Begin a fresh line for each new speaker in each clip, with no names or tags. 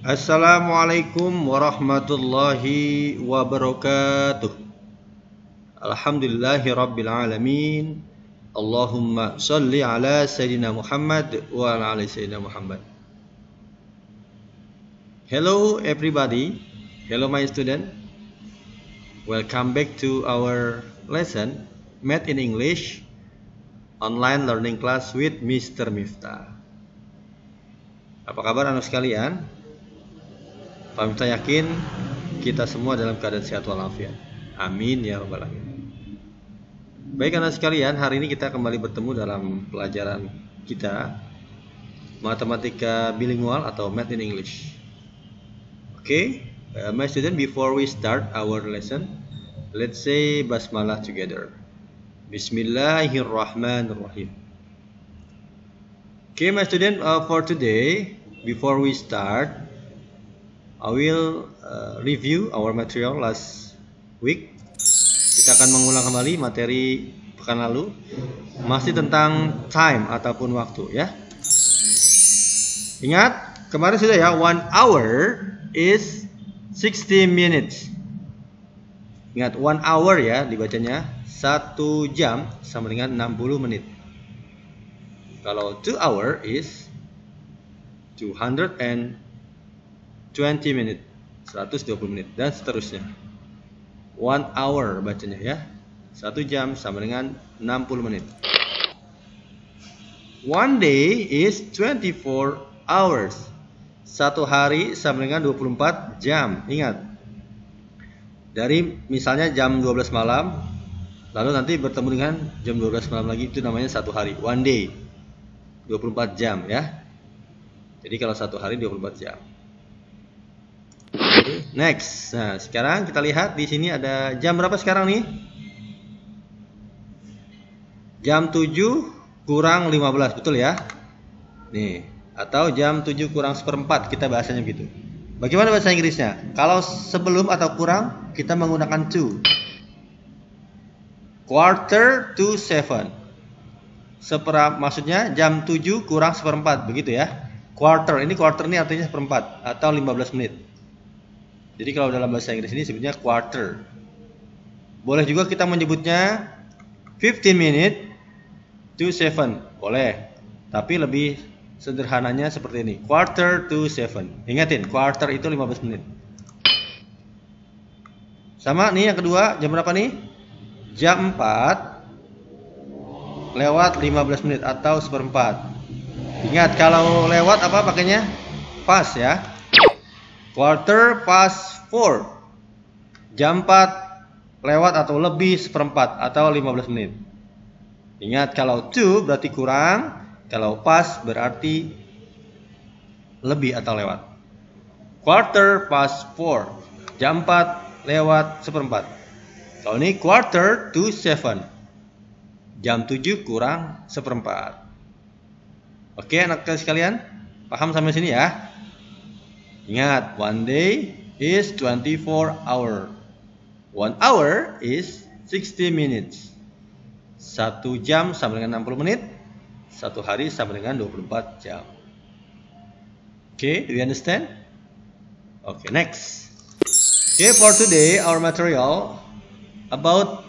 Assalamualaikum warahmatullahi wabarakatuh. Alhamdulillahi rabbil alamin. Allahumma salli ala Sayyidina Muhammad wa ala ali Sayyidina Muhammad. Hello everybody. Hello my student. Welcome back to our lesson Math in English online learning class with Mr. Miftah. Apa kabar anak sekalian? Pak Miftah yakin kita semua dalam keadaan sehat walafiat. Amin ya rabbal alamin. Baik anak sekalian, hari ini kita kembali bertemu dalam pelajaran kita matematika bilingual atau Math in English. Okay, my student, before we start our lesson, let's say basmalah together. Bismillahirrahmanirrahim. Okay, my student, for today, before we start, I will review our material last week. Kita akan mengulang kembali materi pekan lalu, masih tentang time ataupun waktu ya. Ingat, kemarin sudah ya, 1 hour is 60 minutes. Ingat, 1 hour ya dibacanya, 1 jam sama dengan 60 menit. Kalau 2 hour is 220 menit, 120 menit, dan seterusnya. 1 hour bacanya ya, 1 jam sama dengan 60 menit. 1 day is 24 hours. 1 hari sama dengan 24 jam. Ingat, dari misalnya jam 12 malam, lalu nanti bertemu dengan jam 12 malam lagi, itu namanya 1 hari. 1 day, 24 jam ya. Jadi kalau 1 hari 24 jam. Next, nah sekarang kita lihat di sini ada jam berapa sekarang nih? Jam 7 kurang 15, betul ya? Nih, atau jam 7 kurang 1/4, kita bahasanya begitu. Bagaimana bahasa Inggrisnya? Kalau sebelum atau kurang, kita menggunakan to. Quarter to 7. Maksudnya jam 7 kurang 1/4, begitu ya? Quarter ini artinya 1/4 atau 15 menit. Jadi kalau dalam bahasa Inggris ini sebutnya quarter. Boleh juga kita menyebutnya 15 minute to 7. Boleh. Tapi lebih sederhananya seperti ini. Quarter to 7. Ingatin, quarter itu 15 menit. Sama nih yang kedua, jam berapa nih? Jam 4 lewat 15 menit atau 1/4. Ingat, kalau lewat apa pakainya? Past ya. Quarter past 4. Jam 4 lewat atau lebih 1/4 atau 15 menit. Ingat, kalau to berarti kurang, kalau past berarti lebih atau lewat. Quarter past 4. Jam 4 lewat 1/4. Kalau ini quarter to 7. Jam 7 kurang 1/4. Oke anak sekalian, paham sampai sini ya? Ingat, 1 day is 24 hour. 1 hour is 60 minutes. 1 jam sama dengan 60 menit. 1 hari sama dengan 24 jam. Okay, do you understand? Okay, next. Okay, for today our material about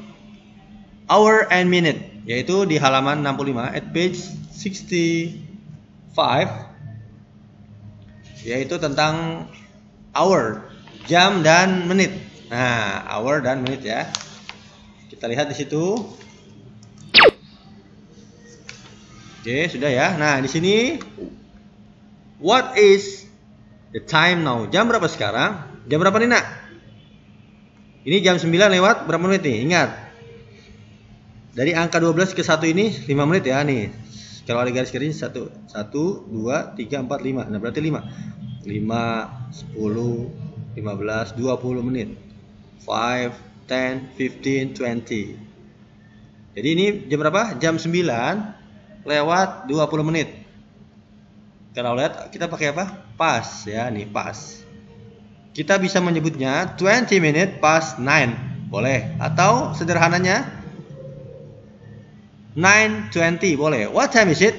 hour and minute, yaitu di halaman 65 at page 65. Yaitu tentang hour, jam dan menit. Nah, hour dan menit ya. Kita lihat di situ. Oke, sudah ya. Nah, di sini what is the time now? Jam berapa sekarang? Jam berapa nih, Nak? Ini jam 9 lewat berapa menit nih? Ingat. Dari angka 12 ke 1 ini 5 menit ya nih. Kalau ada garis kering 1, 2, 3, 4, 5. Nah, berarti 5, 10, 15, 20 menit. 5, 10, 15, 20. Jadi ini jam berapa? Jam 9 lewat 20 menit. Kalau lihat kita pakai apa? Past ya, nih past. Kita bisa menyebutnya 20 minutes past 9. Boleh. Atau sederhananya 9:20 boleh. What time is it?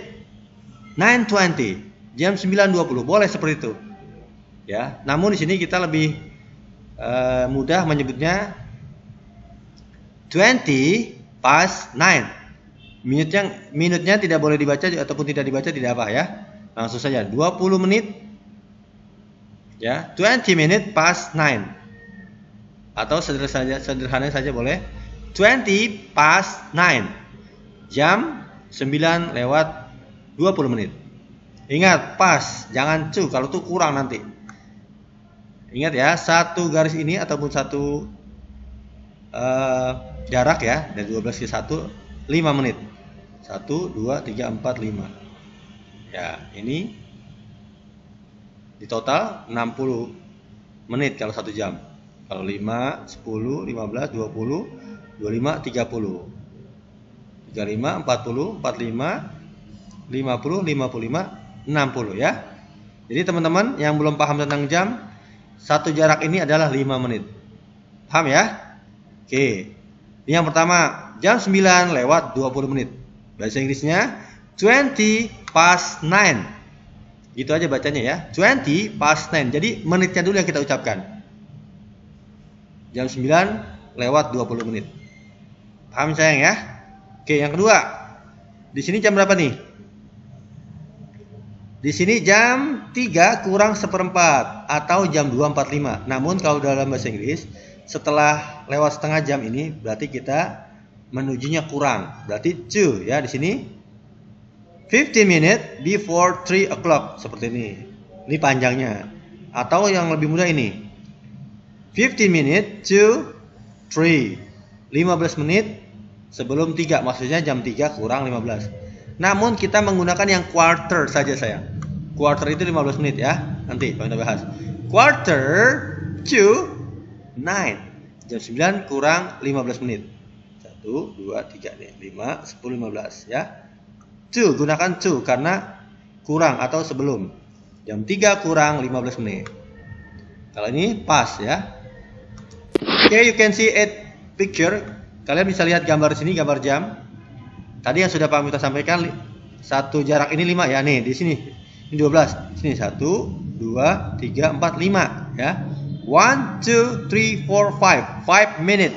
9:20. Jam 9:20. Boleh seperti itu. Ya, namun di sini kita lebih mudah menyebutnya 20 past 9. Minutnya tidak boleh dibaca ataupun tidak dibaca, tidak apa ya. Langsung saja 20 menit. Ya, 20 minutes past 9. Atau sederhana saja boleh 20 past 9. Jam 9 lewat 20 menit. Ingat, pas, jangan cu, kalau tuh kurang nanti. Ingat ya, satu garis ini ataupun satu jarak ya, dari 12 ke 1, 5 menit. 1, 2, 3, 4, 5. Ya, ini di total 60 menit kalau 1 jam. Kalau 5, 10, 15, 20, 25, 30. 35, 40, 45, 50, 55, 60 ya. Jadi teman-teman yang belum paham tentang jam, satu jarak ini adalah 5 menit. Paham ya? Oke. Ini yang pertama, jam 9 lewat 20 menit. Bahasa Inggrisnya 20 past 9. Gitu aja bacanya ya. 20 past 9. Jadi menitnya dulu yang kita ucapkan. Jam 9 lewat 20 menit. Paham sayang ya? Oke, yang kedua. Di sini jam berapa nih? Di sini jam 3 kurang seperempat atau jam 2.45. Namun kalau dalam bahasa Inggris, setelah lewat setengah jam ini berarti kita menujunya kurang. Berarti 2 ya di sini. 15 minutes before 3 o'clock seperti ini. Ini panjangnya. Atau yang lebih mudah ini. 15 minutes to 3. 15 menit sebelum 3. Maksudnya jam 3 kurang 15. Namun kita menggunakan yang quarter saja sayang. Quarter itu 15 menit ya. Nanti kita bahas. Quarter to 9. Jam 9 kurang 15 menit. 1, 2, 3 nih. 5, 10, 15 ya. To, gunakan to karena kurang atau sebelum. Jam 3 kurang 15 menit. Kalau ini pas ya. Okay, you can see it picture. Kalian bisa lihat gambar sini, gambar jam. Tadi yang sudah Pak Mita sampaikan, satu jarak ini 5 ya. Nih, di sini. Ini 12. Sini 1, 2, 3, 4, 5 ya. 1, 2, 3, 4, 5. 5 minute.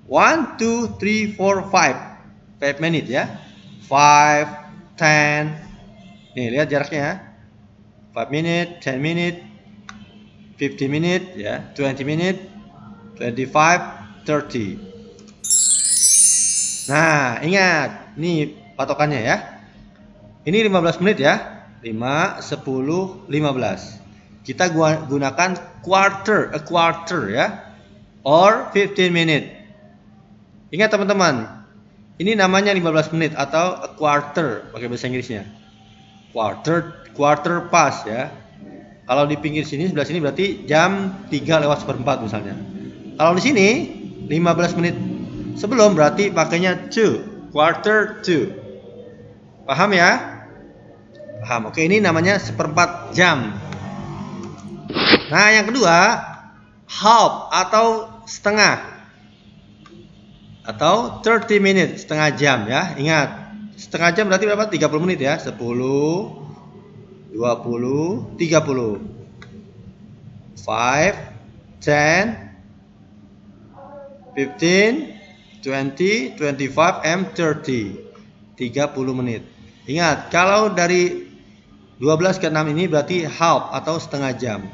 1, 2, 3, 4, 5. 5 minute ya. 5, 10. Nih, lihat jaraknya ya. 5 minute, 10 minute, 50 minute ya, 20 minute, 25, 30. Nah, ingat, ini patokannya ya. Ini 15 menit ya. 5, 10, 15. Kita gunakan quarter, a quarter ya. Or 15 minute. Ingat teman-teman, ini namanya 15 menit atau a quarter pakai bahasa Inggrisnya. Quarter past ya. Kalau di pinggir sini, sebelah sini berarti jam 3 lewat seperempat misalnya. Kalau di sini 15 menit sebelum berarti pakainya to, quarter to. Paham ya? Paham. Oke, ini namanya seperempat jam. Nah, yang kedua, half atau setengah. Atau 30 minute, setengah jam ya. Ingat, setengah jam berarti berapa? 30 menit ya. 10, 20, 30. 5, 10, 15, 20, 25, and 30. 30 menit. Ingat, kalau dari 12 ke 6 ini berarti half atau setengah jam.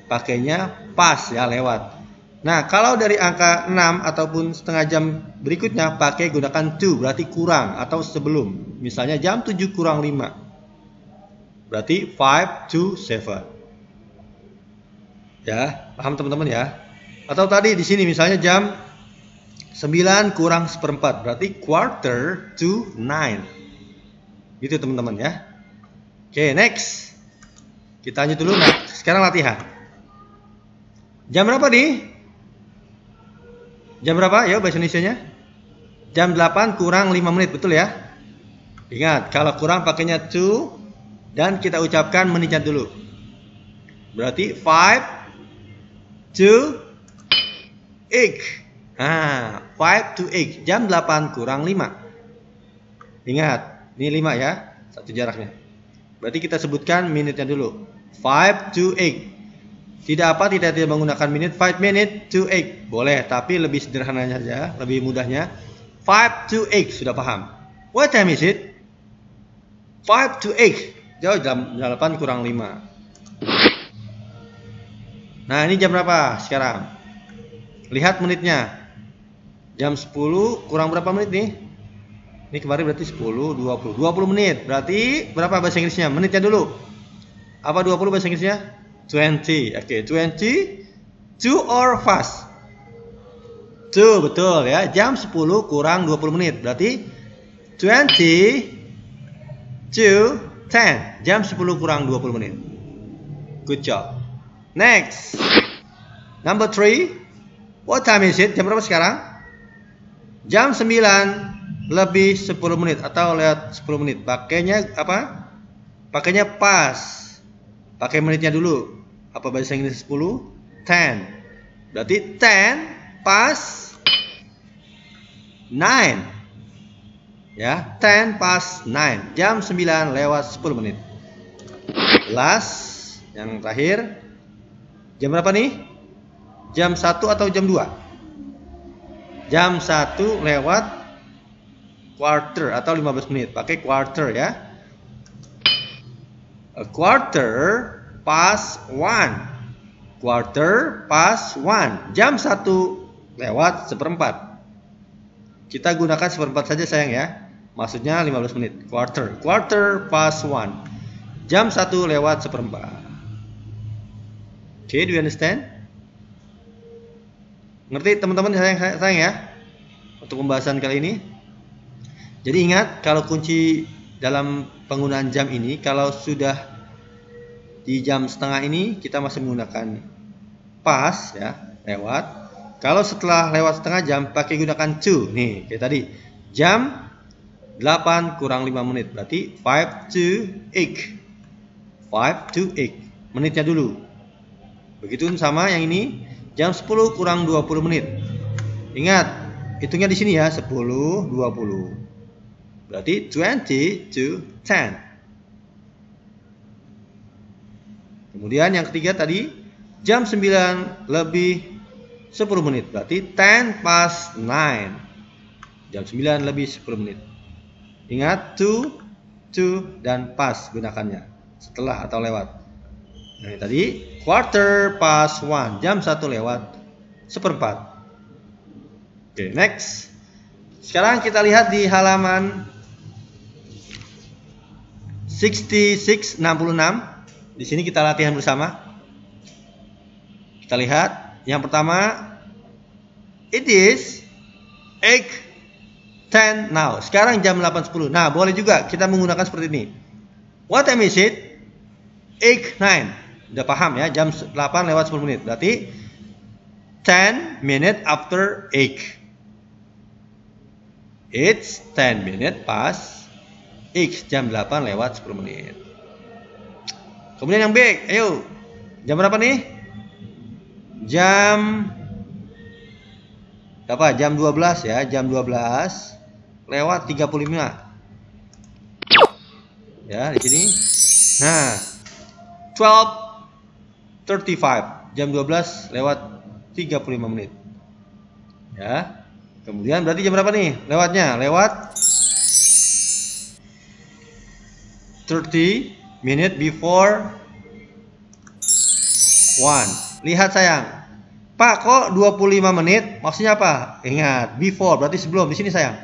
Pakainya pas ya, lewat. Nah, kalau dari angka 6 ataupun setengah jam berikutnya pakai gunakan to, berarti kurang atau sebelum. Misalnya jam 7 kurang 5. Berarti 5 to 7. Ya, paham teman-teman ya? Atau tadi di sini misalnya jam 9 kurang seperempat, berarti quarter to 9. Gitu teman-teman ya. Oke, next. Kita lanjut dulu. Nah, sekarang latihan. Jam berapa nih? Jam berapa? Ya, bahasa Indonesianya. Jam 8 kurang 5 menit, betul ya? Ingat, kalau kurang pakainya to dan kita ucapkan menitnya dulu. Berarti 5 to 8. Nah, 5 to 8. Jam 8 kurang 5. Ingat, ini 5 ya, satu jaraknya. Berarti kita sebutkan menitnya dulu. 5 to 8. Tidak menggunakan minute. 5 minute to 8 boleh, tapi lebih sederhananya saja, lebih mudahnya 5 to 8. Sudah paham? What time is it? 5 to 8. Jauh jam 8 kurang 5. Nah, ini jam berapa sekarang? Lihat menitnya. Jam 10 kurang berapa menit nih? Ini kemarin berarti 10, 20 menit. Berarti berapa bahasa Inggrisnya? Menitnya dulu. Apa 20 bahasa Inggrisnya? 20. Oke, 20. To or fast? To, betul ya. Jam 10 kurang 20 menit. Berarti 20 to 10. Jam 10 kurang 20 menit. Good job. Next. Number 3. What time is it? Jam berapa sekarang? Jam 9 lebih 10 menit atau lewat 10 menit. Pakainya apa? Pakainya pas. Pakai menitnya dulu. Apa bahasa Inggris 10? 10. Berarti 10 pas 9. Ya, 10 pas 9. Jam 9 lewat 10 menit. Last, yang terakhir. Jam berapa nih? Jam 1 atau jam 2? Jam 1 lewat quarter atau 15 menit. Pakai quarter ya. A quarter past 1. Quarter past 1. Jam 1 lewat seperempat. Kita gunakan seperempat saja sayang ya. Maksudnya 15 menit. Quarter. Quarter past 1. Jam 1 lewat seperempat. Okay, do you understand? Ngerti teman-teman sayang ya? Untuk pembahasan kali ini. Jadi ingat, kalau kunci dalam penggunaan jam ini, kalau sudah di jam setengah ini kita masih menggunakan pas ya, lewat. Kalau setelah lewat setengah jam pakai gunakan to. Nih, kayak tadi. Jam 8 kurang 5 menit, berarti 5 to 8. 5 to 8. Menitnya dulu. Begitu sama yang ini, jam 10 kurang 20 menit. Ingat, hitungnya di sini ya, 10, 20. Berarti 20 to 10. Kemudian yang ketiga tadi, jam 9 lebih 10 menit. Berarti 10 past 9. Jam 9 lebih 10 menit. Ingat, to, dan past gunakannya. Setelah atau lewat. Nah, tadi, quarter past 1. Jam 1 lewat seperempat. Oke, next. Sekarang kita lihat di halaman 66. Di sini kita latihan bersama. Kita lihat yang pertama, it is 8:10 now. Sekarang jam 8:10. Nah, boleh juga kita menggunakan seperti ini. What time is it? 8:09. Udah paham ya, jam 8 lewat 10 menit. Berarti 10 minutes after 8. It's 10 minutes past X, jam 8 lewat 10 menit. Kemudian yang B, ayo. Jam berapa nih? Jam berapa? Jam 12 ya, jam 12 lewat 35. Ya, di sini. Nah, 12:35. Jam 12 lewat 35 menit. Ya. Kemudian berarti jam berapa nih? Lewatnya, lewat 30 minutes before 1. Lihat sayang. Pak, kok 25 menit? Maksudnya apa? Ingat, before berarti sebelum. Di sini sayang.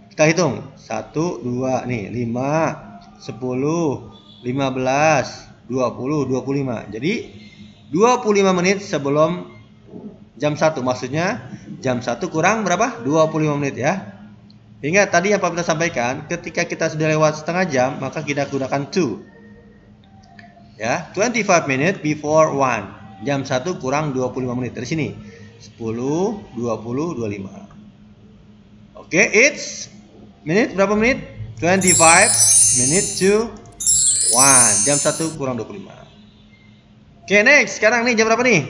Kita hitung. 1, 2, nih, 5, 10, 15, 20, 25. Jadi 25 menit sebelum jam 1. Maksudnya jam 1 kurang berapa? 25 menit ya. Ingat tadi yang Pak Peter sampaikan, ketika kita sudah lewat setengah jam, maka kita gunakan to. Ya, 25 minutes before 1. Jam 1 kurang 25 menit. Dari sini. 10, 20, 25. Oke, it's menit berapa menit? 25 minutes to 1. Jam 1 kurang 25. Oke, next. Sekarang nih jam berapa nih?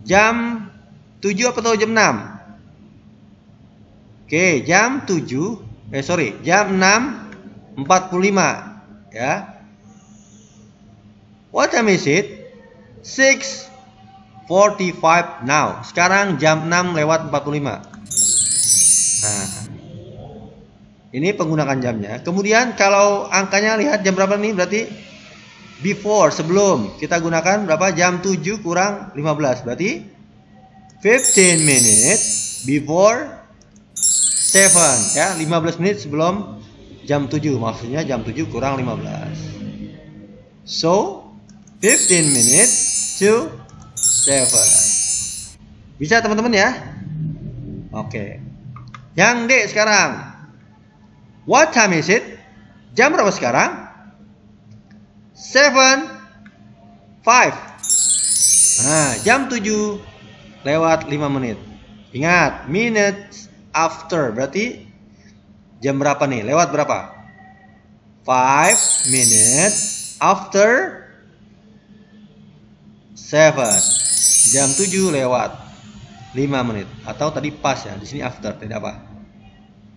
Jam 7 atau jam 6? Oke, jam 7, jam 6.45 ya. What time is it? 6:45 now. Sekarang jam 6:45. Nah, ini penggunaan jamnya. Kemudian kalau angkanya lihat jam berapa nih? Berarti before, sebelum. Kita gunakan berapa? Jam 7 kurang 15. Berarti 15 minutes before 7. Ya, 15 menit sebelum jam 7. Maksudnya jam 7 kurang 15. So, 15 minutes to 7. Bisa teman-teman ya? Oke. Yang D sekarang. What time is it? Jam berapa sekarang? 7:05. Nah, jam 7 lewat 5 menit. Ingat, minutes after. Berarti jam berapa nih? Lewat berapa? 5 minutes after 7. Jam 7 lewat 5 menit. Atau tadi pas ya. Di sini after, tidak apa.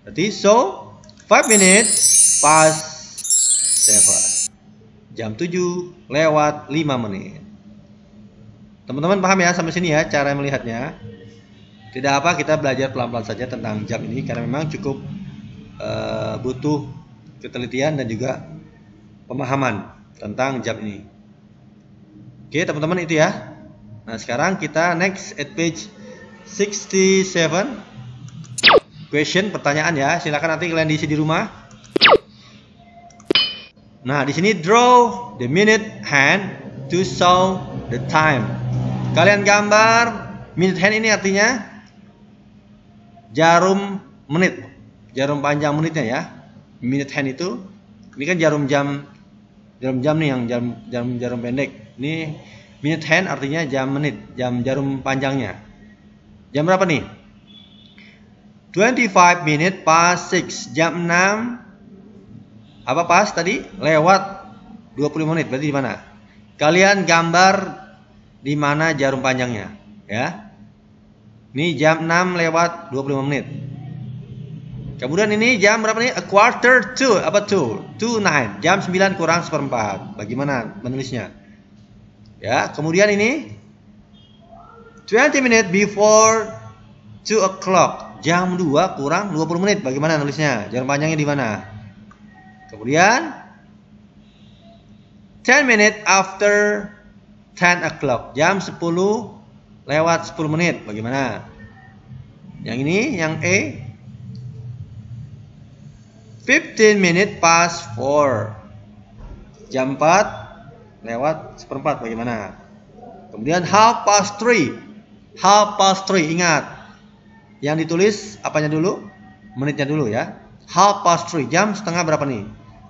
Berarti so 5 minutes past 7. Jam 7 lewat 5 menit. Teman-teman paham ya sampai sini ya cara melihatnya. Tidak apa, kita belajar pelan-pelan saja tentang jam ini karena memang cukup butuh ketelitian dan juga pemahaman tentang jam ini. Oke teman-teman, itu ya. Nah sekarang kita next at page 67. Question, pertanyaan ya. Silakan nanti kalian diisi di rumah. Nah di sini draw the minute hand to show the time. Kalian gambar minute hand, ini artinya jarum menit, jarum panjang menitnya ya. Minute hand itu, ini kan jarum jam nih yang jarum pendek. Ini minute hand artinya jam menit, jarum panjangnya. Jam berapa nih? 25 minutes past 6. Jam 6 apa pas tadi? Lewat 20 menit. Berarti di mana? Kalian gambar di mana jarum panjangnya, ya. Ini jam 6 lewat 25 menit. Kemudian ini jam berapa nih? A quarter to, apa to 9. Jam 9 kurang 1/4. Bagaimana menulisnya? Ya, kemudian ini 20 minutes before 2 o'clock. Jam 2 kurang 20 menit. Bagaimana nulisnya? Jarum panjangnya di mana? Kemudian 10 minutes after 10 o'clock. Jam 10 lewat 10 menit. Bagaimana? Yang ini, yang E. 15 minutes past 4. Jam 4 lewat 1/4. Bagaimana? Kemudian half past 3. Half past 3. Ingat, yang ditulis apanya dulu? Menitnya dulu ya. Half past 3. Jam setengah berapa nih?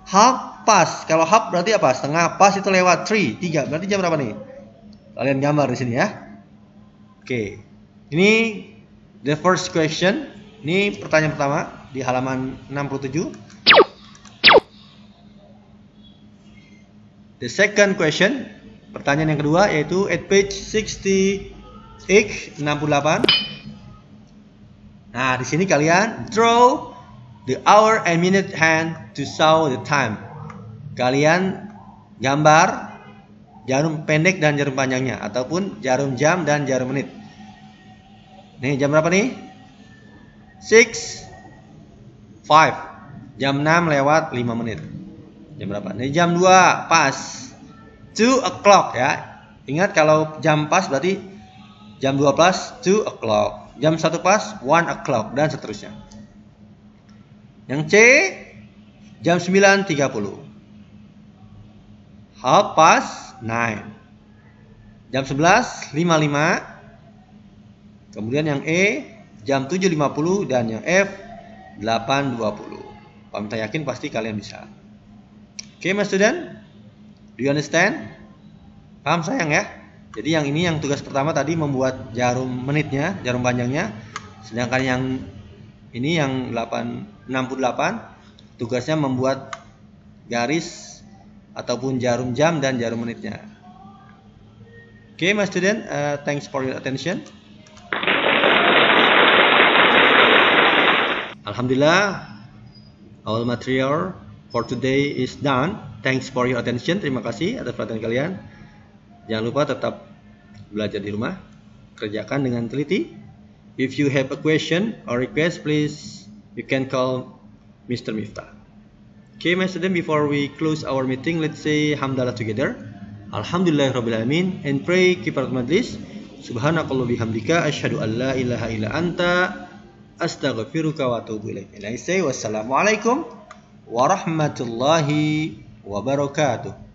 Half past. Kalau half berarti apa? Setengah. Past itu lewat 3. Berarti jam berapa nih? Kalian gambar di sini ya. Oke. Ini the first question. Ini pertanyaan pertama di halaman 67. The second question, pertanyaan yang kedua, yaitu at page 68. Nah, di sini kalian draw the hour and minute hand to show the time. Kalian gambar jarum pendek dan jarum panjangnya, ataupun jarum jam dan jarum menit. Nih, jam berapa nih? 6:05. Jam 6 lewat 5 menit. Jam berapa? Nih jam 2 pas 2 o'clock ya. Ingat kalau jam pas berarti jam 2 pas 2 o'clock. Jam 1 pas 1 o'clock dan seterusnya. Yang C, jam 9.30. Half past 9. Jam 11.55. Kemudian yang E, jam 7.50, dan yang F 8.20. Kalau minta yakin pasti kalian bisa. Oke, my student, do you understand? Paham sayang ya? Jadi yang ini, yang tugas pertama tadi membuat jarum menitnya, jarum panjangnya. Sedangkan yang ini yang 68 tugasnya membuat garis ataupun jarum jam dan jarum menitnya. Oke, my student, thanks for your attention. Alhamdulillah, all material for today is done. Thanks for your attention. Terima kasih atas perhatian kalian. Jangan lupa tetap belajar di rumah, kerjakan dengan teliti. If you have a question or request, please you can call Mr. Miftah. Okay, my student, before we close our meeting, let's say hamdalah together. Alhamdulillahirabbil alamin, and pray kifaratul majlis. Subhanakallah bihamdika asyhadu an la ilaha illa anta astaghfiruka wa atubu ilaik. And I say wassalamualaikum warahmatullahi wabarakatuh.